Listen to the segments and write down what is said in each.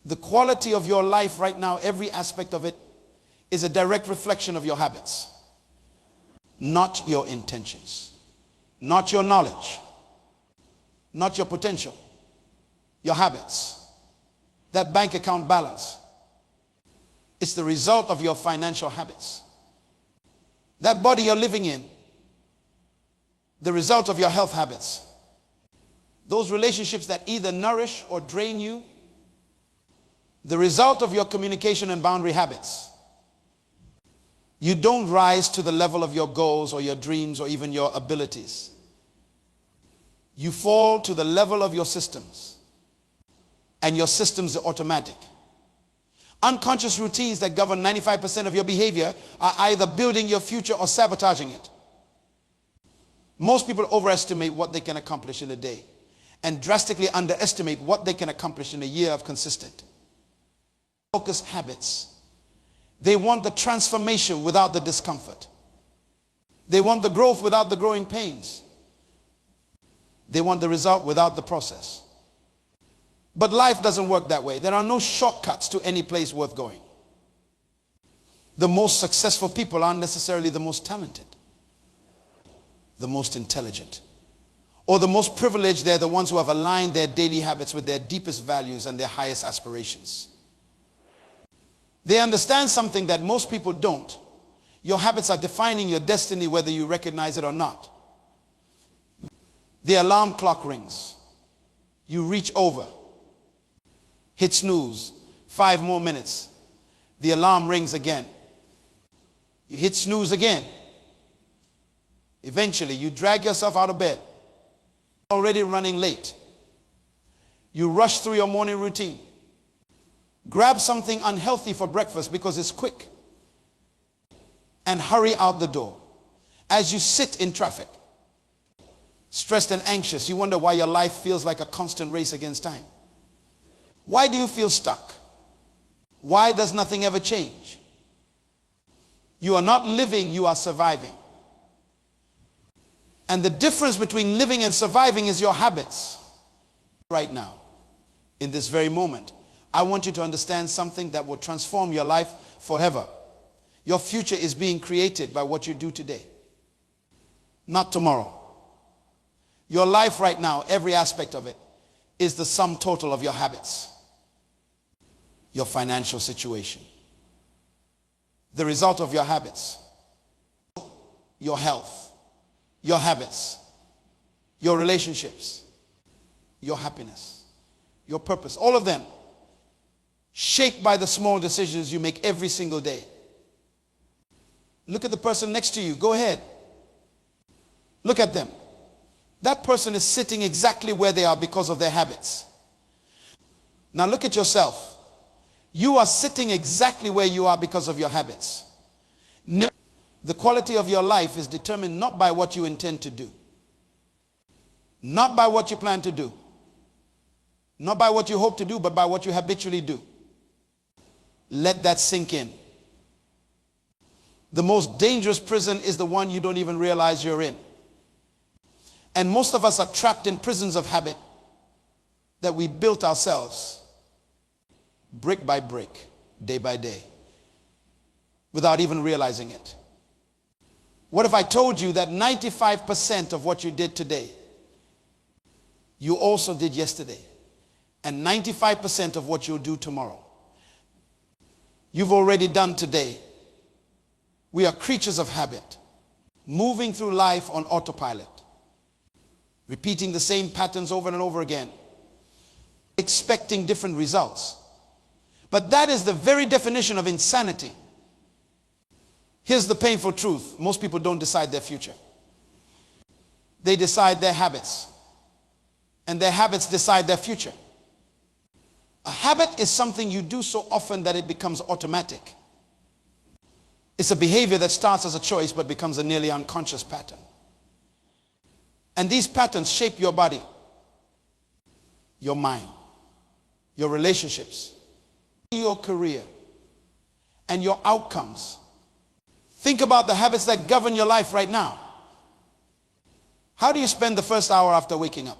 The quality of your life right now, every aspect of it, is a direct reflection of your habits. Not your intentions. Not your knowledge. Not your potential. Your habits. That bank account balance. It's the result of your financial habits. That body you're living in, the result of your health habits. Those relationships that either nourish or drain you, the result of your communication and boundary habits. You don't rise to the level of your goals or your dreams or even your abilities. You fall to the level of your systems. And your systems are automatic. Unconscious routines that govern 95% of your behavior are either building your future or sabotaging it. Most people overestimate what they can accomplish in a day and drastically underestimate what they can accomplish in a year of consistent focused habits. They want the transformation without the discomfort. They want the growth without the growing pains. They want the result without the process. But life doesn't work that way. There are no shortcuts to any place worth going. The most successful people aren't necessarily the most talented, the most intelligent, or the most privileged. They're the ones who have aligned their daily habits with their deepest values and their highest aspirations. They understand something that most people don't. Your habits are defining your destiny whether you recognize it or not. The alarm clock rings. You reach over. Hit snooze. 5 more minutes. The alarm rings again. You hit snooze again. Eventually, you drag yourself out of bed. Already running late. You rush through your morning routine. Grab something unhealthy for breakfast because it's quick. And hurry out the door. As you sit in traffic, stressed and anxious, you wonder why your life feels like a constant race against time. Why do you feel stuck? Why does nothing ever change? You are not living, you are surviving. And the difference between living and surviving is your habits. Right now, in this very moment, I want you to understand something that will transform your life forever. Your future is being created by what you do today, not tomorrow. Your life right now, every aspect of it, is the sum total of your habits, your financial situation, the result of your habits, your health, your habits, your relationships, your happiness, your purpose, all of them shaped by the small decisions you make every single day. Look at the person next to you. Go ahead. Look at them. That person is sitting exactly where they are because of their habits. Now look at yourself. You are sitting exactly where you are because of your habits. The quality of your life is determined not by what you intend to do, not by what you plan to do, not by what you hope to do, but by what you habitually do. Let that sink in. The most dangerous prison is the one you don't even realize you're in. And most of us are trapped in prisons of habit that we built ourselves, brick by brick, day by day, without even realizing it. What if I told you that 95% of what you did today, you also did yesterday, and 95% of what you'll do tomorrow, you've already done today? We are creatures of habit, moving through life on autopilot, repeating the same patterns over and over again, expecting different results. But that is the very definition of insanity. Here's the painful truth. Most people don't decide their future. They decide their habits. And their habits decide their future. A habit is something you do so often that it becomes automatic. It's a behavior that starts as a choice but becomes a nearly unconscious pattern. And these patterns shape your body, your mind, your relationships, your career, and your outcomes. Think about the habits that govern your life right now. How do you spend the first hour after waking up?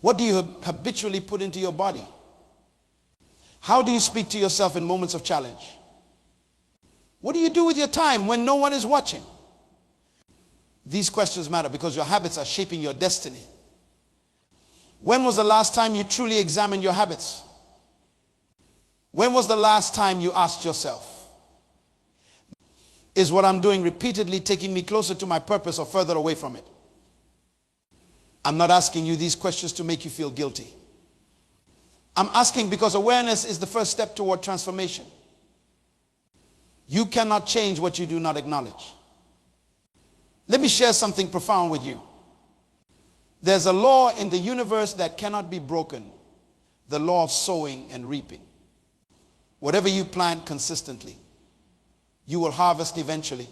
What do you habitually put into your body? How do you speak to yourself in moments of challenge? What do you do with your time when no one is watching? These questions matter because your habits are shaping your destiny. When was the last time you truly examined your habits? When was the last time you asked yourself, is what I'm doing repeatedly taking me closer to my purpose or further away from it? I'm not asking you these questions to make you feel guilty. I'm asking because awareness is the first step toward transformation. You cannot change what you do not acknowledge. Let me share something profound with you. There's a law in the universe that cannot be broken. The law of sowing and reaping. Whatever you plant consistently, you will harvest eventually.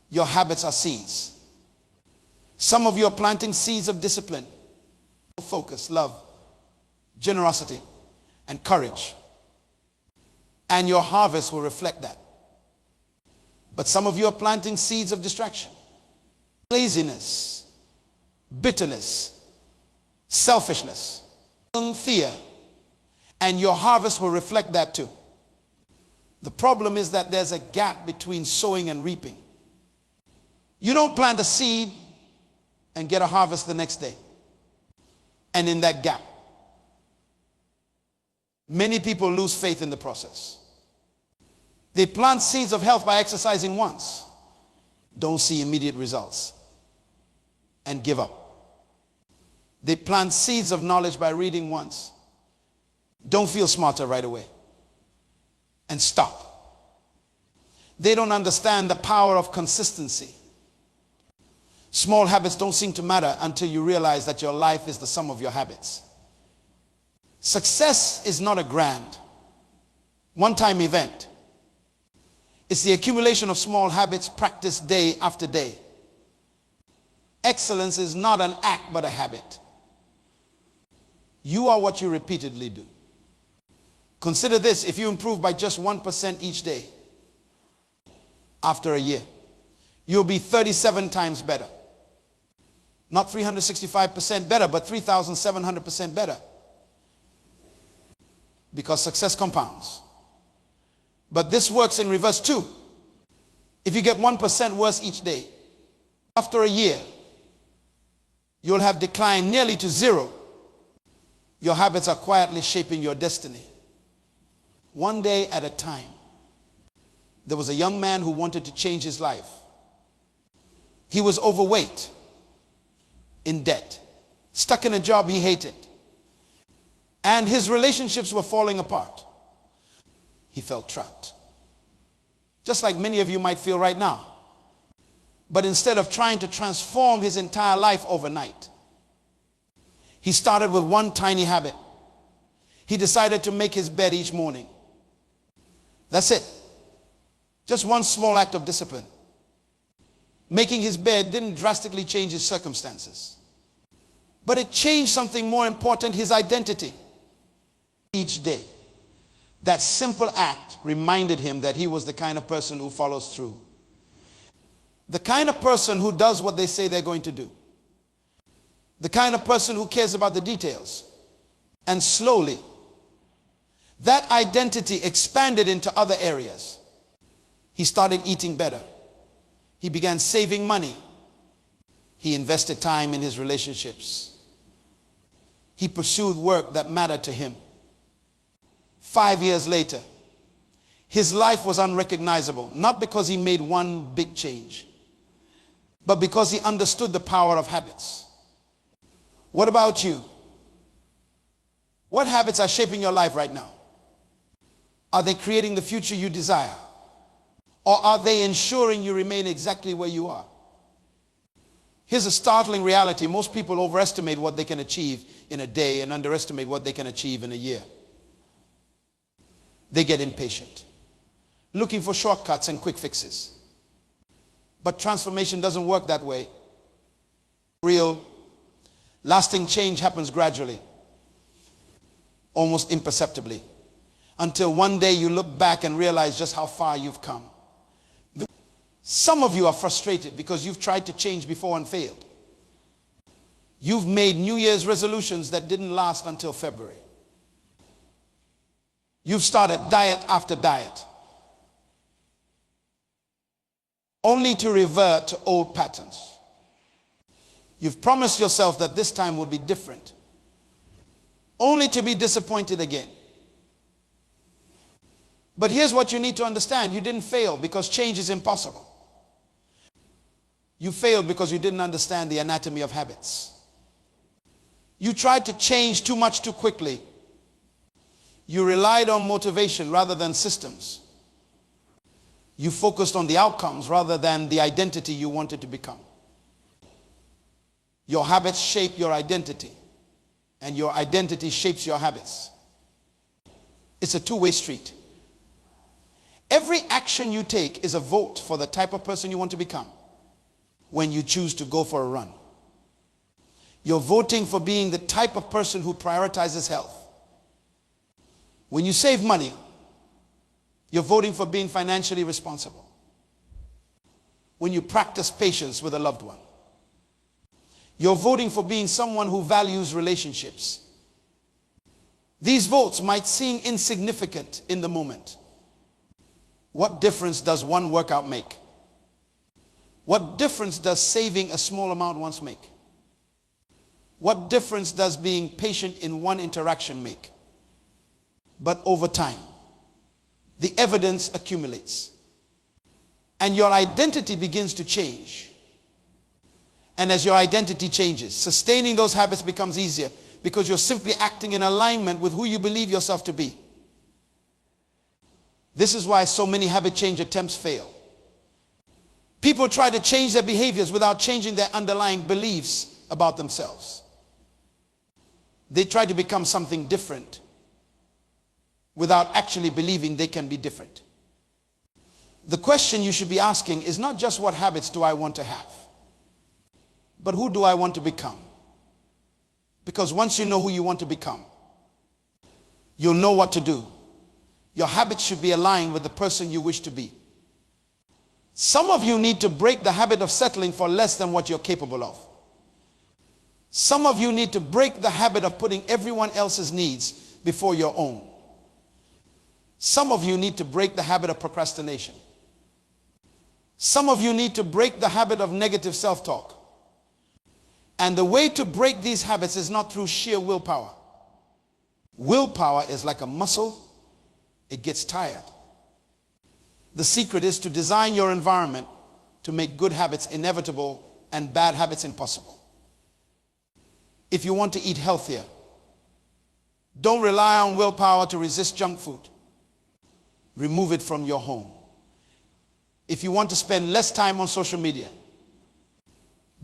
Your habits are seeds. Some of you are planting seeds of discipline, focus, love, generosity, and courage. And your harvest will reflect that. But some of you are planting seeds of distraction, laziness, bitterness, selfishness, fear, and your harvest will reflect that too. The problem is that there's a gap between sowing and reaping. You don't plant a seed and get a harvest the next day. And in that gap, many people lose faith in the process. They plant seeds of health by exercising once, don't see immediate results, and give up. They plant seeds of knowledge by reading once, don't feel smarter right away, and stop. They don't understand the power of consistency. Small habits don't seem to matter until you realize that your life is the sum of your habits. Success is not a grand, one-time event. It's the accumulation of small habits practiced day after day. Excellence is not an act but a habit. You are what you repeatedly do. Consider this: if you improve by just 1% each day, after a year, you'll be 37 times better. Not 365% better, but 3,700% better. Because success compounds. But this works in reverse too. If you get 1% worse each day, after a year, you'll have declined nearly to zero. Your habits are quietly shaping your destiny. One day at a time. There was a young man who wanted to change his life. He was overweight, in debt, stuck in a job he hated, and his relationships were falling apart. He felt trapped. Just like many of you might feel right now. But instead of trying to transform his entire life overnight, he started with one tiny habit. He decided to make his bed each morning. That's it. Just one small act of discipline. Making his bed didn't drastically change his circumstances, but it changed something more important: his identity. Each day, that simple act reminded him that he was the kind of person who follows through. The kind of person who does what they say they're going to do. The kind of person who cares about the details. And slowly, that identity expanded into other areas. He started eating better. He began saving money. He invested time in his relationships. He pursued work that mattered to him. 5 years later, his life was unrecognizable, not because he made one big change, but because he understood the power of habits. What about you? What habits are shaping your life right now? Are they creating the future you desire? Or are they ensuring you remain exactly where you are? Here's a startling reality. Most people overestimate what they can achieve in a day and underestimate what they can achieve in a year. They get impatient, looking for shortcuts and quick fixes. But transformation doesn't work that way. Real, lasting change happens gradually, almost imperceptibly, until one day you look back and realize just how far you've come. Some of you are frustrated because you've tried to change before and failed. You've made New Year's resolutions that didn't last until February. You've started diet after diet, only to revert to old patterns. You've promised yourself that this time will be different, only to be disappointed again. But here's what you need to understand. You didn't fail because change is impossible. You failed because you didn't understand the anatomy of habits. You tried to change too much too quickly. You relied on motivation rather than systems. You focused on the outcomes rather than the identity you wanted to become. Your habits shape your identity, and your identity shapes your habits. It's a two-way street. Every action you take is a vote for the type of person you want to become when you choose to go for a run. You're voting for being the type of person who prioritizes health. When you save money, you're voting for being financially responsible. When you practice patience with a loved one, you're voting for being someone who values relationships. These votes might seem insignificant in the moment. What difference does one workout make? What difference does saving a small amount once make? What difference does being patient in one interaction make? But over time, the evidence accumulates, and your identity begins to change. And as your identity changes, sustaining those habits becomes easier because you're simply acting in alignment with who you believe yourself to be. This is why so many habit change attempts fail. People try to change their behaviors without changing their underlying beliefs about themselves. They try to become something different without actually believing they can be different. The question you should be asking is not just what habits do I want to have, but who do I want to become? Because once you know who you want to become, you'll know what to do. Your habits should be aligned with the person you wish to be. Some of you need to break the habit of settling for less than what you're capable of. Some of you need to break the habit of putting everyone else's needs before your own. Some of you need to break the habit of procrastination. Some of you need to break the habit of negative self-talk. And the way to break these habits is not through sheer willpower. Willpower is like a muscle. It gets tired. The secret is to design your environment to make good habits inevitable and bad habits impossible. If you want to eat healthier, don't rely on willpower to resist junk food. Remove it from your home. If you want to spend less time on social media,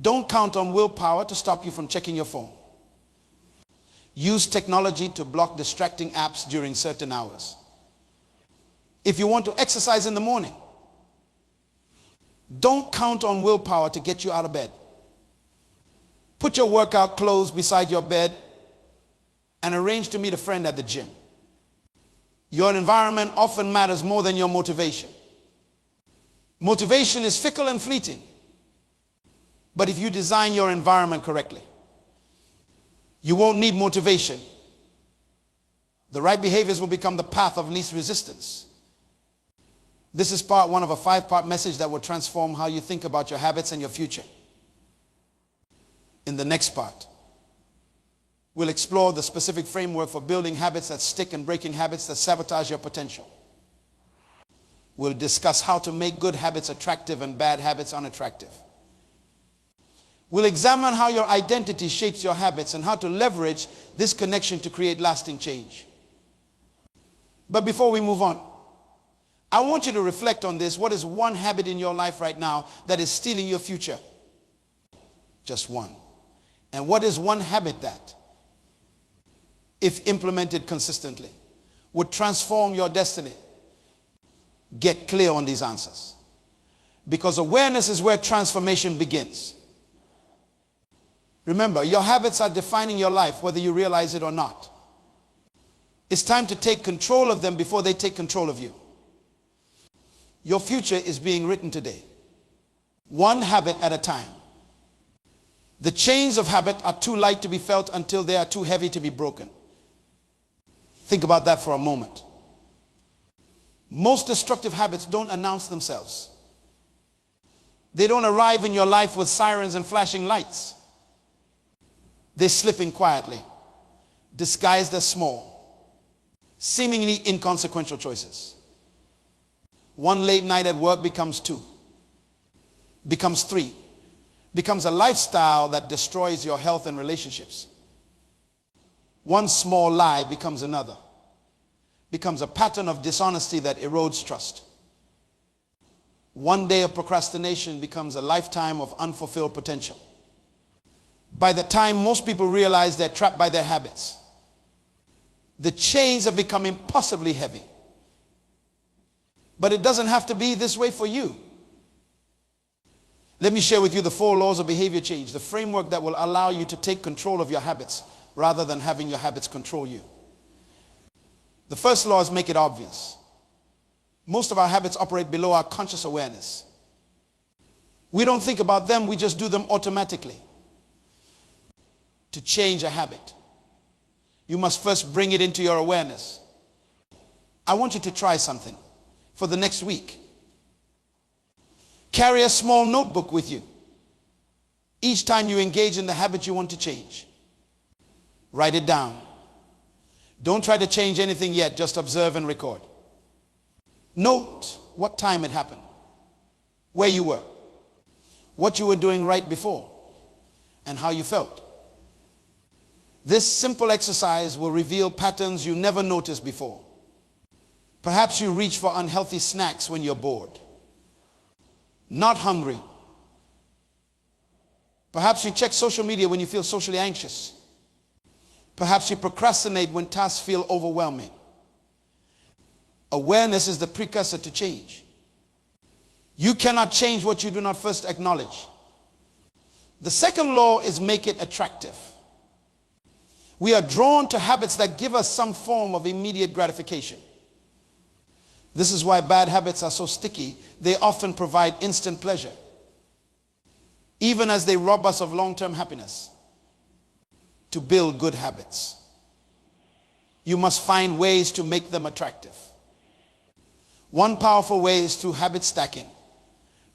don't count on willpower to stop you from checking your phone. Use technology to block distracting apps during certain hours. If you want to exercise in the morning, don't count on willpower to get you out of bed. Put your workout clothes beside your bed and arrange to meet a friend at the gym. Your environment often matters more than your motivation. Motivation is fickle and fleeting. But if you design your environment correctly, you won't need motivation. The right behaviors will become the path of least resistance. This is part one of a 5-part message that will transform how you think about your habits and your future. In the next part, we'll explore the specific framework for building habits that stick and breaking habits that sabotage your potential. We'll discuss how to make good habits attractive and bad habits unattractive. We'll examine how your identity shapes your habits and how to leverage this connection to create lasting change. But before we move on, I want you to reflect on this. What is one habit in your life right now that is stealing your future? Just one. And what is one habit that, if implemented consistently, would transform your destiny? Get clear on these answers. Because awareness is where transformation begins. Remember, your habits are defining your life, whether you realize it or not. It's time to take control of them before they take control of you. Your future is being written today, one habit at a time. The chains of habit are too light to be felt until they are too heavy to be broken. Think about that for a moment. Most destructive habits don't announce themselves. They don't arrive in your life with sirens and flashing lights. They slip in quietly, disguised as small, seemingly inconsequential choices. One late night at work becomes 2, becomes 3, becomes a lifestyle that destroys your health and relationships. One small lie becomes another, becomes a pattern of dishonesty that erodes trust. One day of procrastination becomes a lifetime of unfulfilled potential. By the time most people realize they're trapped by their habits, the chains have become impossibly heavy. But it doesn't have to be this way for you. Let me share with you the 4 laws of behavior change, the framework that will allow you to take control of your habits rather than having your habits control you. The first law is make it obvious. Most of our habits operate below our conscious awareness. We don't think about them, we just do them automatically. To change a habit, you must first bring it into your awareness. I want you to try something for the next week. Carry a small notebook with you. Each time you engage in the habit you want to change, write it down. Don't try to change anything yet, just observe and record. Note what time it happened, where you were, what you were doing right before, and how you felt. This simple exercise will reveal patterns you never noticed before. Perhaps you reach for unhealthy snacks when you're bored, not hungry. Perhaps you check social media when you feel socially anxious. Perhaps you procrastinate when tasks feel overwhelming. Awareness is the precursor to change. You cannot change what you do not first acknowledge. The second law is make it attractive. We are drawn to habits that give us some form of immediate gratification. This is why bad habits are so sticky. They often provide instant pleasure, even as they rob us of long-term happiness. To build good habits, you must find ways to make them attractive. One powerful way is through habit stacking,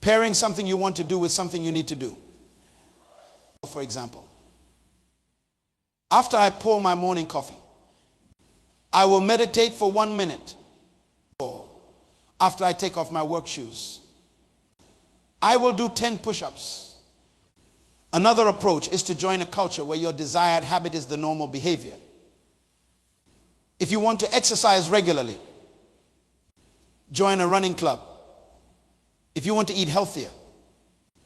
pairing something you want to do with something you need to do. For example, after I pour my morning coffee, I will meditate for 1 minute. After I take off my work shoes, I will do 10 push-ups. Another approach is to join a culture where your desired habit is the normal behavior. If you want to exercise regularly, join a running club. If you want to eat healthier,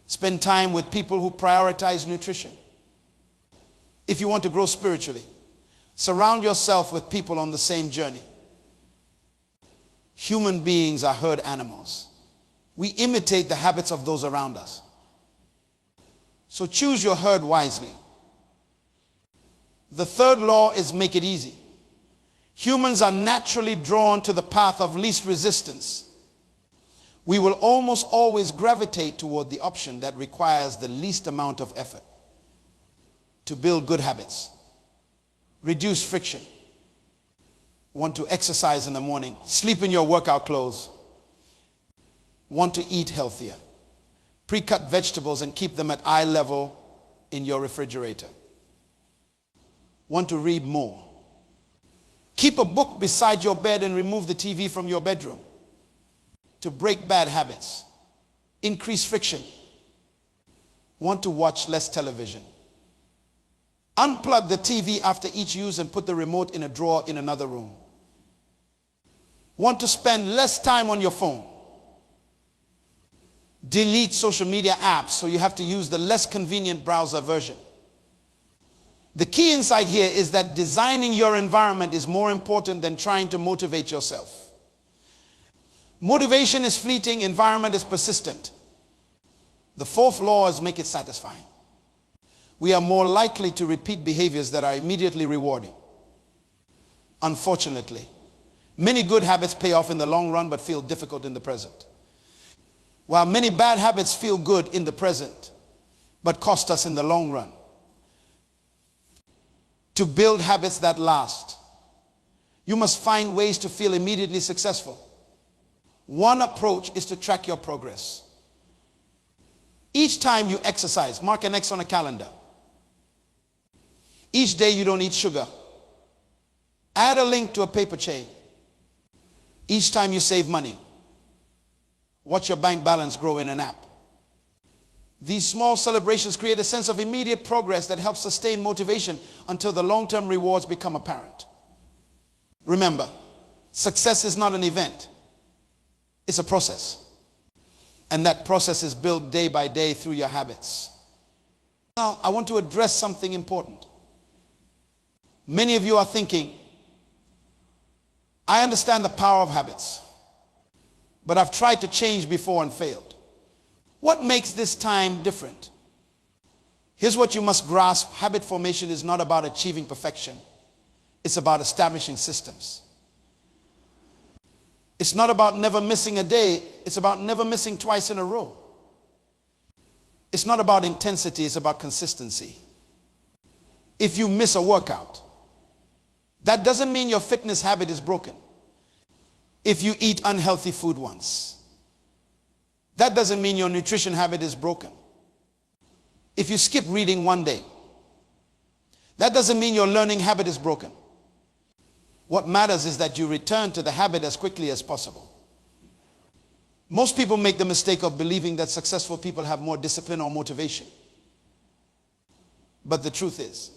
spend time with people who prioritize nutrition. If you want to grow spiritually, surround yourself with people on the same journey. Human beings are herd animals. We imitate the habits of those around us. So choose your herd wisely. The third law is make it easy. Humans are naturally drawn to the path of least resistance. We will almost always gravitate toward the option that requires the least amount of effort. To build good habits, reduce friction. Want to exercise in the morning, sleep in your workout clothes. Want to eat healthier, pre-cut vegetables and keep them at eye level in your refrigerator. Want to read more. Keep a book beside your bed and remove the TV from your bedroom. To break bad habits, increase friction. Want to watch less television. Unplug the TV after each use and put the remote in a drawer in another room. Want to spend less time on your phone. Delete social media apps so you have to use the less convenient browser version. The key insight here is that designing your environment is more important than trying to motivate yourself. Motivation is fleeting, environment is persistent. The fourth law is make it satisfying. We are more likely to repeat behaviors that are immediately rewarding. Unfortunately, many good habits pay off in the long run but feel difficult in the present. While many bad habits feel good in the present but cost us in the long run. To build habits that last, you must find ways to feel immediately successful. One approach is to track your progress. Each time you exercise, mark an X on a calendar. Each day you don't eat sugar. Add a link to a paper chain. Each time you save money, watch your bank balance grow in an app. These small celebrations create a sense of immediate progress that helps sustain motivation until the long-term rewards become apparent. Remember, success is not an event. It's a process. And that process is built day by day through your habits. Now, I want to address something important. Many of you are thinking, I understand the power of habits, but I've tried to change before and failed. What makes this time different? Here's what you must grasp. Habit formation is not about achieving perfection. It's about establishing systems. It's not about never missing a day. It's about never missing twice in a row. It's not about intensity. It's about consistency. If you miss a workout, that doesn't mean your fitness habit is broken. If you eat unhealthy food once, that doesn't mean your nutrition habit is broken. If you skip reading one day, that doesn't mean your learning habit is broken. What matters is that you return to the habit as quickly as possible. Most people make the mistake of believing that successful people have more discipline or motivation. But the truth is,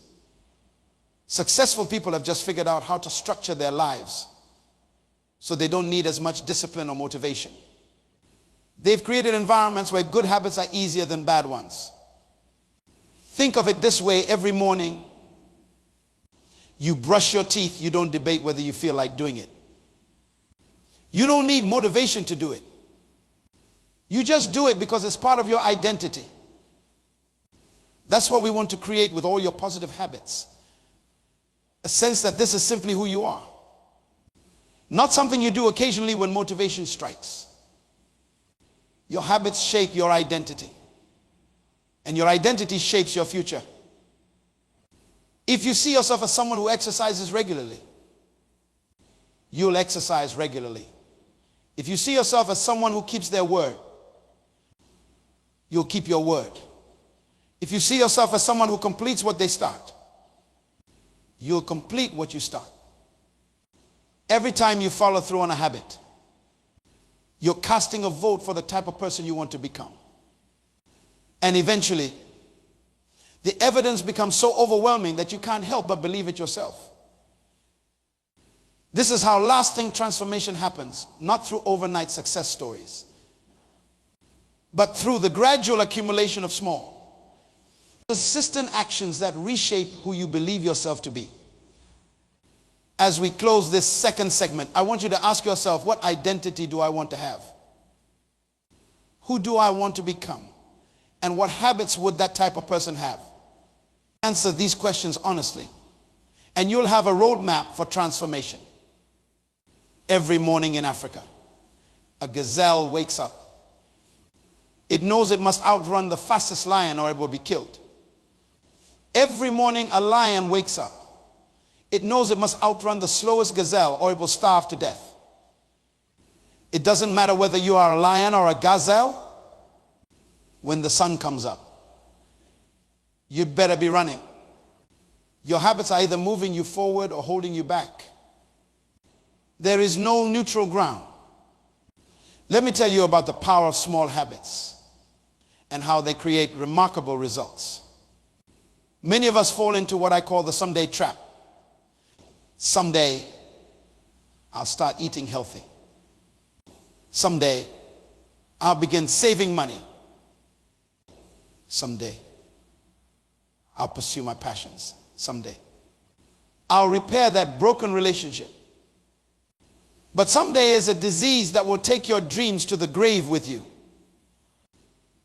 successful people have just figured out how to structure their lives so they don't need as much discipline or motivation. They've created environments where good habits are easier than bad ones. Think of it this way: every morning you brush your teeth, you don't debate whether you feel like doing it. You don't need motivation to do it. You just do it because it's part of your identity. That's what we want to create with all your positive habits. A sense that this is simply who you are. Not something you do occasionally when motivation strikes. Your habits shape your identity. And your identity shapes your future. If you see yourself as someone who exercises regularly, you'll exercise regularly. If you see yourself as someone who keeps their word, you'll keep your word. If you see yourself as someone who completes what they start, you'll complete what you start. Every time you follow through on a habit, you're casting a vote for the type of person you want to become. And eventually, the evidence becomes so overwhelming that you can't help but believe it yourself. This is how lasting transformation happens, not through overnight success stories, but through the gradual accumulation of small, persistent actions that reshape who you believe yourself to be. As we close this second segment, I want you to ask yourself, what identity do I want to have? Who do I want to become? And what habits would that type of person have? Answer these questions honestly, and you'll have a roadmap for transformation. Every morning in Africa, a gazelle wakes up. It knows it must outrun the fastest lion or it will be killed. Every morning a lion wakes up. It knows it must outrun the slowest gazelle or it will starve to death. It doesn't matter whether you are a lion or a gazelle. When the sun comes up, you better be running. Your habits are either moving you forward or holding you back. There is no neutral ground. Let me tell you about the power of small habits and how they create remarkable results. Many of us fall into what I call the someday trap. Someday, I'll start eating healthy. Someday, I'll begin saving money. Someday, I'll pursue my passions. Someday, I'll repair that broken relationship. But someday is a disease that will take your dreams to the grave with you.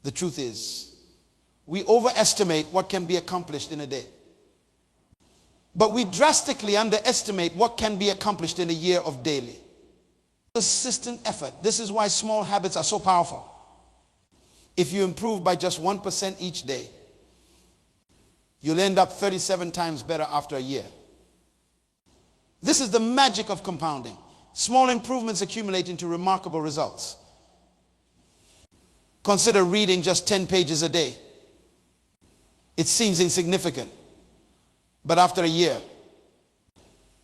The truth is, we overestimate what can be accomplished in a day. But we drastically underestimate what can be accomplished in a year of daily. Persistent effort. This is why small habits are so powerful. If you improve by just 1% each day, you'll end up 37 times better after a year. This is the magic of compounding. Small improvements accumulate into remarkable results. Consider reading just 10 pages a day. It seems insignificant, but after a year,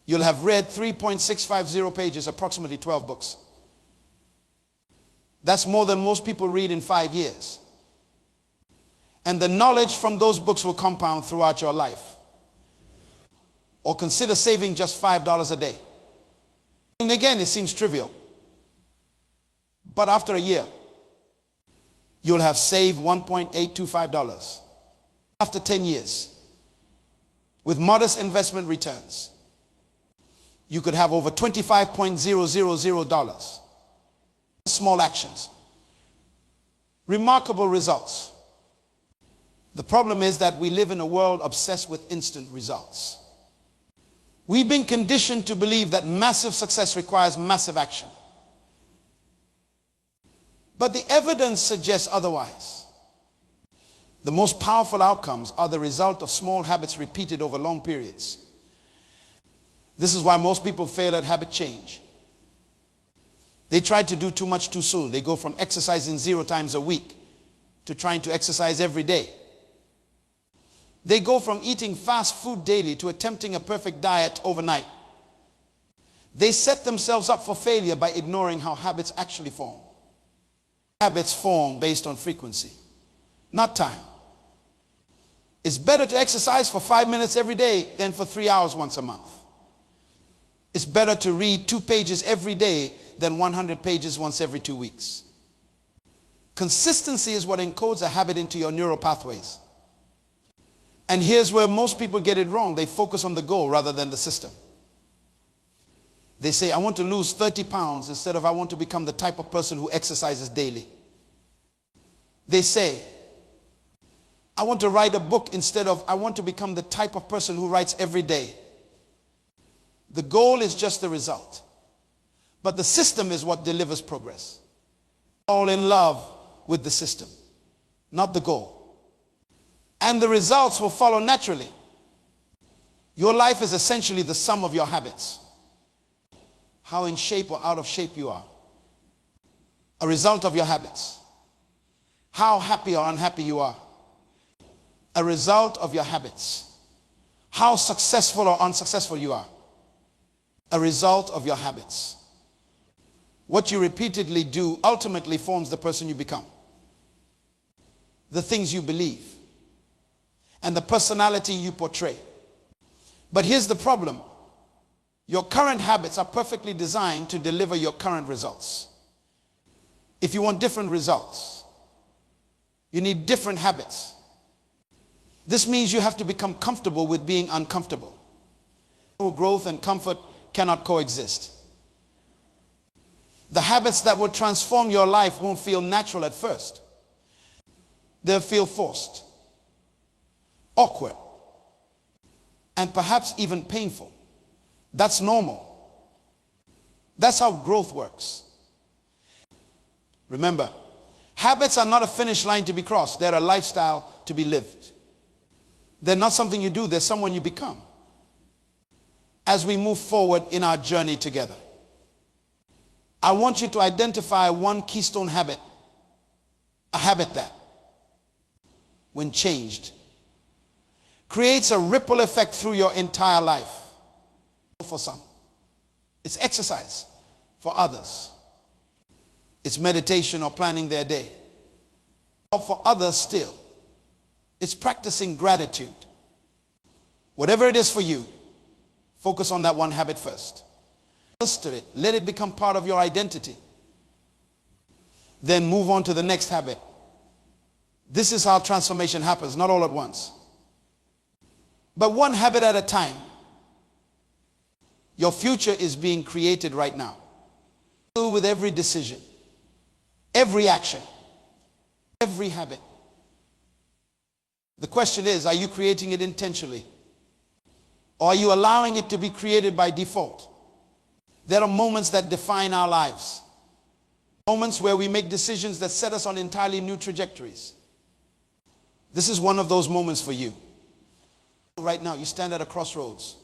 you'll have read 3.650 pages, approximately 12 books. That's more than most people read in 5 years. And the knowledge from those books will compound throughout your life. Or consider saving just $5 a day. And again, it seems trivial. But after a year, you'll have saved $1.825. After 10 years, with modest investment returns, you could have over $25.000. Small actions. Remarkable results. The problem is that we live in a world obsessed with instant results. We've been conditioned to believe that massive success requires massive action. But the evidence suggests otherwise. The most powerful outcomes are the result of small habits repeated over long periods. This is why most people fail at habit change. They try to do too much too soon. They go from exercising 0 times a week to trying to exercise every day. They go from eating fast food daily to attempting a perfect diet overnight. They set themselves up for failure by ignoring how habits actually form. Habits form based on frequency, not time. It's better to exercise for 5 minutes every day than for 3 hours once a month. It's better to read 2 pages every day than 100 pages once every 2 weeks. Consistency is what encodes a habit into your neural pathways. And here's where most people get it wrong. They focus on the goal rather than the system. They say, I want to lose 30 pounds instead of I want to become the type of person who exercises daily. They say, I want to write a book instead of I want to become the type of person who writes every day. The goal is just the result. But the system is what delivers progress. All in love with the system, not the goal. And the results will follow naturally. Your life is essentially the sum of your habits. How in shape or out of shape you are. A result of your habits. How happy or unhappy you are. A result of your habits. How successful or unsuccessful you are. A result of your habits. What you repeatedly do ultimately forms the person you become. The things you believe. And the personality you portray. But here's the problem. Your current habits are perfectly designed to deliver your current results. If you want different results, you need different habits. This means you have to become comfortable with being uncomfortable. Growth and comfort cannot coexist. The habits that will transform your life won't feel natural at first. They'll feel forced, awkward, and perhaps even painful. That's normal. That's how growth works. Remember, habits are not a finish line to be crossed. They're a lifestyle to be lived. They're not something you do. They're someone you become. As we move forward in our journey together, I want you to identify one keystone habit. A habit that, when changed, creates a ripple effect through your entire life. For some, it's exercise. For others, it's meditation or planning their day. Or for others still, it's practicing gratitude. Whatever it is for you, focus on that one habit first. Master it. Let it become part of your identity. Then move on to the next habit. This is how transformation happens, not all at once. But one habit at a time. Your future is being created right now. With every decision, every action, every habit. The question is, are you creating it intentionally? Or are you allowing it to be created by default? There are moments that define our lives. Moments where we make decisions that set us on entirely new trajectories. This is one of those moments for you. Right now, you stand at a crossroads.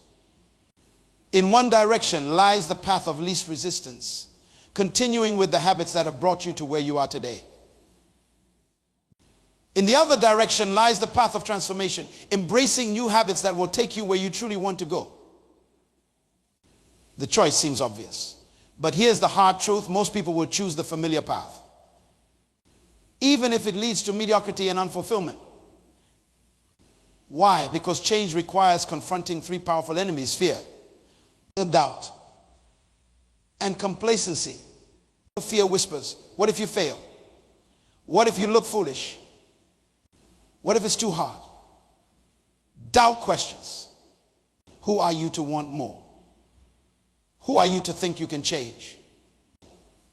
In one direction lies the path of least resistance, continuing with the habits that have brought you to where you are today. In the other direction lies the path of transformation, embracing new habits that will take you where you truly want to go. The choice seems obvious, but here's the hard truth: most people will choose the familiar path, even if it leads to mediocrity and unfulfillment. Why? Because change requires confronting three powerful enemies: fear, doubt, and complacency. Fear whispers, what if you fail? What if you look foolish? What if it's too hard? Doubt questions, who are you to want more? Who are you to think you can change?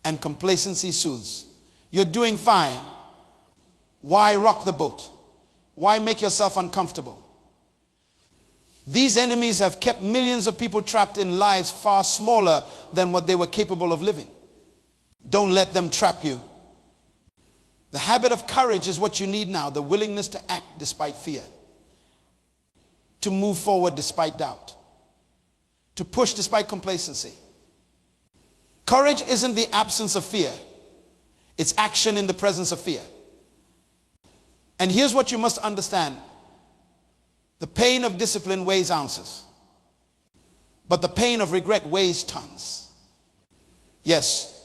And complacency soothes, you're doing fine. Why rock the boat? Why make yourself uncomfortable? These enemies have kept millions of people trapped in lives far smaller than what they were capable of living. Don't let them trap you. The habit of courage is what you need now, the willingness to act despite fear, to move forward despite doubt, to push despite complacency. Courage isn't the absence of fear, it's action in the presence of fear. And here's what you must understand: the pain of discipline weighs ounces, but the pain of regret weighs tons. Yes,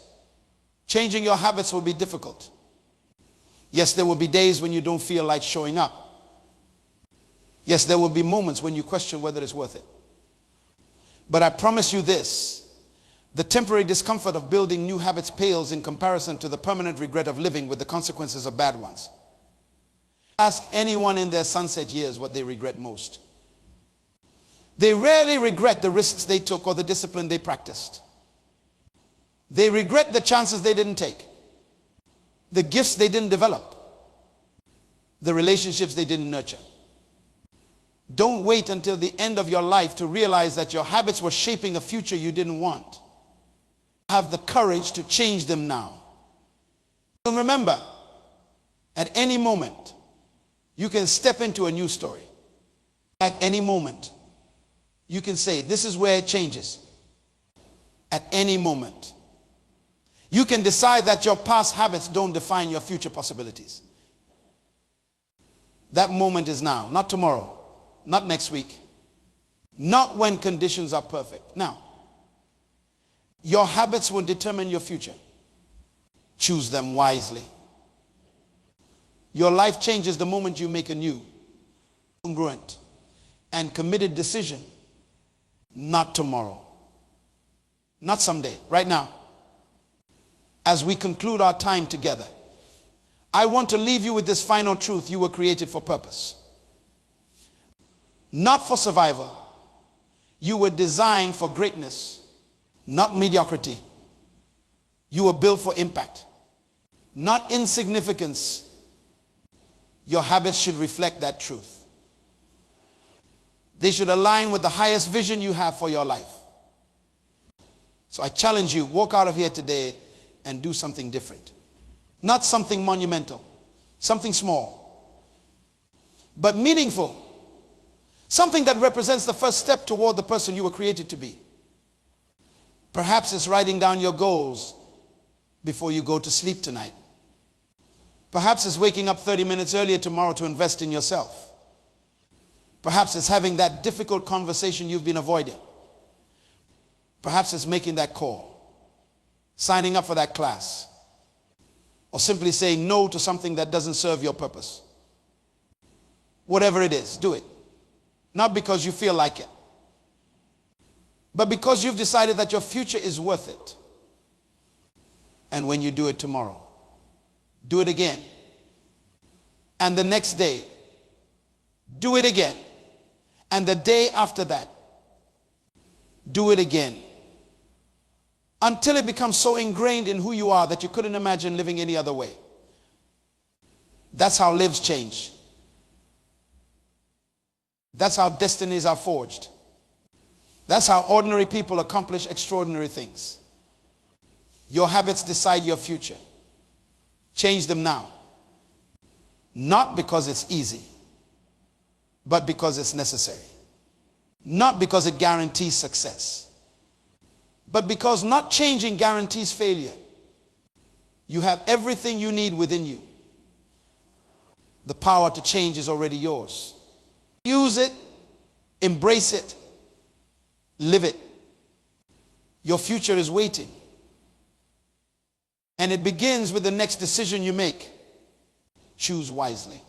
changing your habits will be difficult. Yes, there will be days when you don't feel like showing up. Yes, there will be moments when you question whether it's worth it. But I promise you this: the temporary discomfort of building new habits pales in comparison to the permanent regret of living with the consequences of bad ones. Ask anyone in their sunset years what they regret most. They rarely regret the risks they took or the discipline they practiced. They regret the chances they didn't take, the gifts they didn't develop, the relationships they didn't nurture. Don't wait until the end of your life to realize that your habits were shaping a future you didn't want. Have the courage to change them now. And remember, at any moment, you can step into a new story. At any moment, you can say, this is where it changes. At any moment. You can decide that your past habits don't define your future possibilities. That moment is now, not tomorrow, not next week, not when conditions are perfect. Now, your habits will determine your future. Choose them wisely. Your life changes the moment you make a new, congruent, and committed decision. Not tomorrow, not someday, right now. As we conclude our time together, I want to leave you with this final truth: you were created for purpose, not for survival. You were designed for greatness, not mediocrity. You were built for impact, not insignificance. Your habits should reflect that truth. They should align with the highest vision you have for your life. So I challenge you, walk out of here today and do something different. Not something monumental, something small, but meaningful. Something that represents the first step toward the person you were created to be. Perhaps it's writing down your goals before you go to sleep tonight. Perhaps it's waking up 30 minutes earlier tomorrow to invest in yourself. Perhaps it's having that difficult conversation you've been avoiding. Perhaps it's making that call, signing up for that class, or simply saying no to something that doesn't serve your purpose. Whatever it is, do it. Not because you feel like it, but because you've decided that your future is worth it. And when you do it tomorrow, do it again. And the next day, do it again. And the day after that, do it again. Until it becomes so ingrained in who you are that you couldn't imagine living any other way. That's how lives change. That's how destinies are forged. That's how ordinary people accomplish extraordinary things. Your habits decide your future. Change them now. Not because it's easy, but because it's necessary. Not because it guarantees success, But because not changing guarantees failure, you have everything you need within you. The power to change is already yours. Use it, embrace it, live it. Your future is waiting. And it begins with the next decision you make. Choose wisely.